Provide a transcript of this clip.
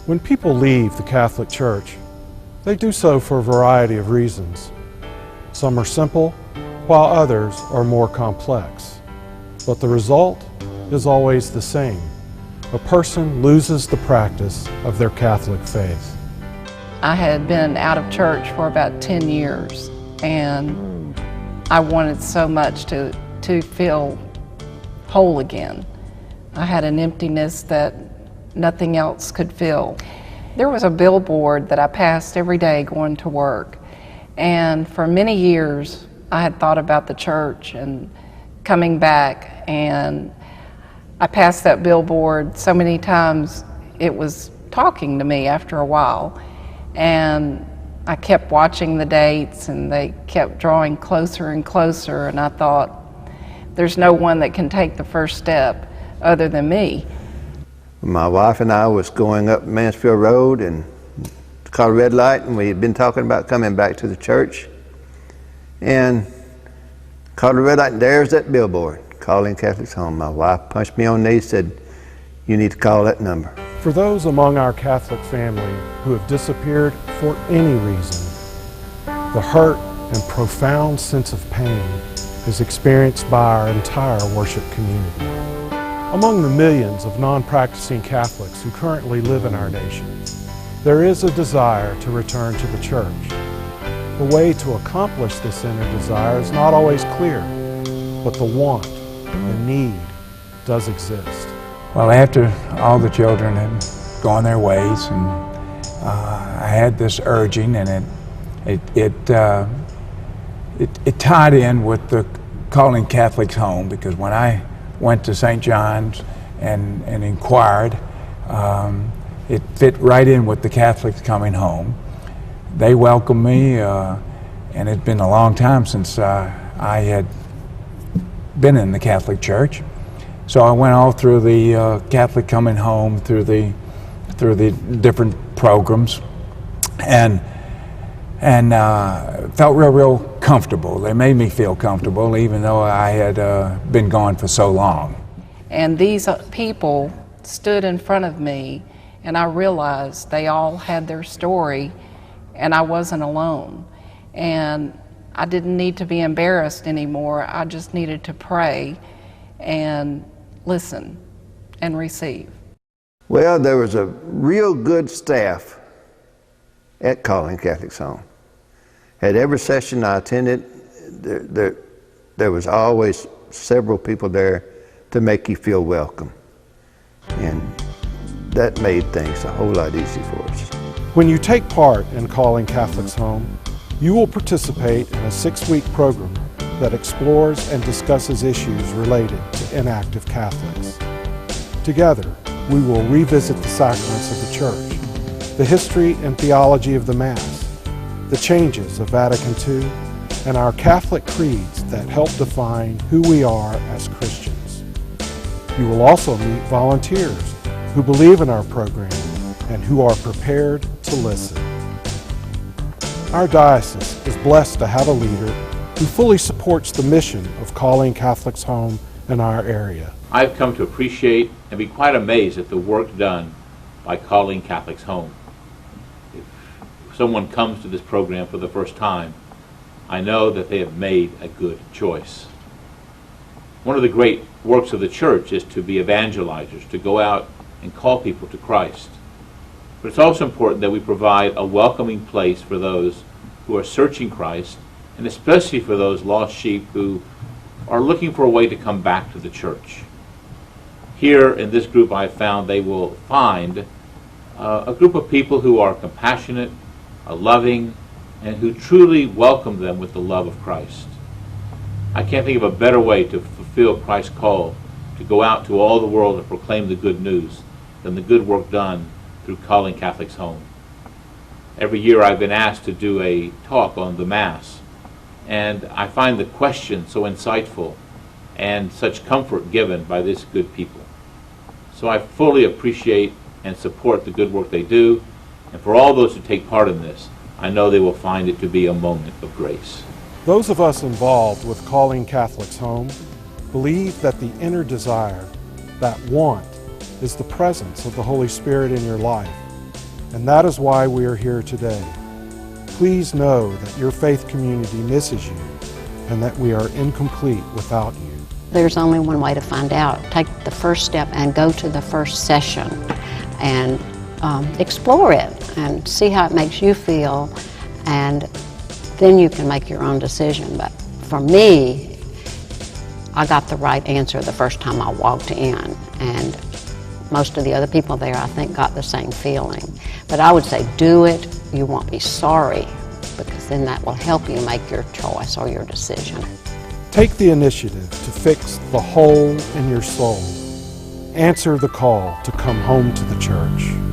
When people leave the Catholic Church, they do so for a variety of reasons. Some are simple, while others are more complex. But the result is always the same. A person loses the practice of their Catholic faith. I had been out of church for about 10 years, and I wanted so much to feel whole again. I had an emptiness that nothing else could fill. There was a billboard that I passed every day going to work, and for many years I had thought about the church and coming back, and I passed that billboard so many times it was talking to me after a while, and I kept watching the dates and they kept drawing closer and closer, and I thought, there's no one that can take the first step other than me. My wife and I was going up Mansfield Road and caught a red light, and we had been talking about coming back to the church, and caught a red light, and there's that billboard, Calling Catholics Home. My wife punched me on the knee, said, "You need to call that number." For those among our Catholic family who have disappeared for any reason, the hurt and profound sense of pain is experienced by our entire worship community. Among the millions of non-practicing Catholics who currently live in our nation, there is a desire to return to the church. The way to accomplish this inner desire is not always clear, but the want, the need, does exist. Well, after all the children had gone their ways, and I had this urging, and it tied in with the Calling Catholics Home, because when I went to St. John's and inquired, it fit right in with the Catholics coming home. They welcomed me, and it'd been a long time since I had been in the Catholic Church. So I went all through the Catholic coming home, through the different programs, and felt real comfortable. They made me feel comfortable, even though I had been gone for so long. And these people stood in front of me, and I realized they all had their story, and I wasn't alone. And I didn't need to be embarrassed anymore. I just needed to pray and listen and receive. Well, there was a real good staff at Calling Catholics Home. At every session I attended, there was always several people there to make you feel welcome. And that made things a whole lot easier for us. When you take part in Calling Catholics Home, you will participate in a 6-week program that explores and discusses issues related to inactive Catholics. Together, we will revisit the sacraments of the Church, the history and theology of the Mass, the changes of Vatican II, and our Catholic creeds that help define who we are as Christians. You will also meet volunteers who believe in our program and who are prepared to listen. Our diocese is blessed to have a leader who fully supports the mission of Calling Catholics Home in our area. I've come to appreciate and be quite amazed at the work done by Calling Catholics Home. If someone comes to this program for the first time, I know that they have made a good choice. One of the great works of the church is to be evangelizers, to go out and call people to Christ. But it's also important that we provide a welcoming place for those who are searching Christ, and especially for those lost sheep who are looking for a way to come back to the church. Here in this group, I found they will find a group of people who are compassionate, loving, and who truly welcome them with the love of Christ. I can't think of a better way to fulfill Christ's call to go out to all the world and proclaim the good news than the good work done through Calling Catholics Home. Every year I've been asked to do a talk on the Mass, and I find the question so insightful and such comfort given by this good people. So I fully appreciate and support the good work they do, and for all those who take part in this, I know they will find it to be a moment of grace. Those of us involved with Calling Catholics Home believe that the inner desire, that want, is the presence of the Holy Spirit in your life, And that is why we are here today. Please know that your faith community misses you and that we are incomplete without you. There's only one way to find out. Take the first step and go to the first session and explore it and see how it makes you feel, and then you can make your own decision. But for me, I got the right answer the first time I walked in, and most of the other people there, I think, got the same feeling. But I would say do it. You won't be sorry, because then that will help you make your choice or your decision. Take the initiative to fix the hole in your soul. Answer the call to come home to the church.